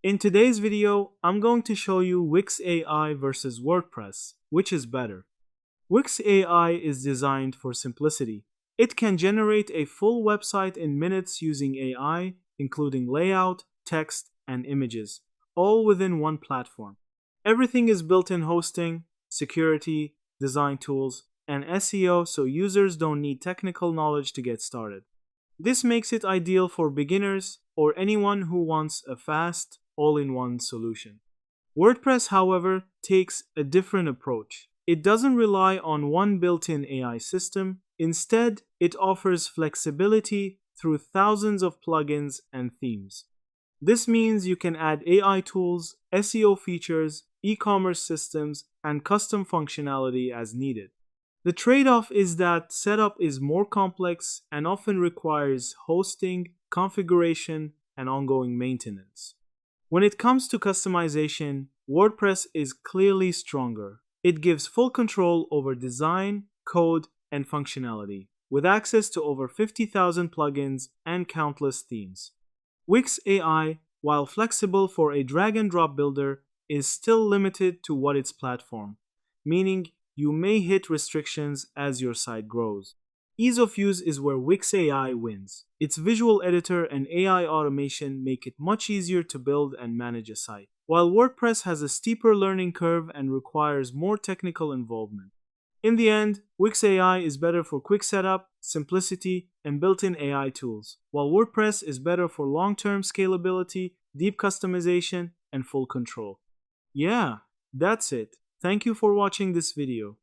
In today's video, I'm going to show you Wix AI versus WordPress, which is better. Wix AI is designed for simplicity. It can generate a full website in minutes using AI, including layout, text, and images, all within one platform. Everything is built in hosting, security, design tools, and SEO, so users don't need technical knowledge to get started. This makes it ideal for beginners or anyone who wants a fast, all in one solution. WordPress, however, takes a different approach. It doesn't rely on one built in AI system. Instead, it offers flexibility through thousands of plugins and themes. This means you can add AI tools, SEO features, e commerce systems, and custom functionality as needed. The trade off is that setup is more complex and often requires hosting, configuration, and ongoing maintenance. When it comes to customization, WordPress is clearly stronger. It gives full control over design, code, and functionality, with access to over 50,000 plugins and countless themes. Wix AI, while flexible for a drag and drop builder, is still limited to what its platform, meaning you may hit restrictions as your site grows. Ease of use is where Wix AI wins. Its visual editor and AI automation make it much easier to build and manage a site, while WordPress has a steeper learning curve and requires more technical involvement. In the end, Wix AI is better for quick setup, simplicity, and built-in AI tools, while WordPress is better for long-term scalability, deep customization, and full control. Yeah, that's it. Thank you for watching this video.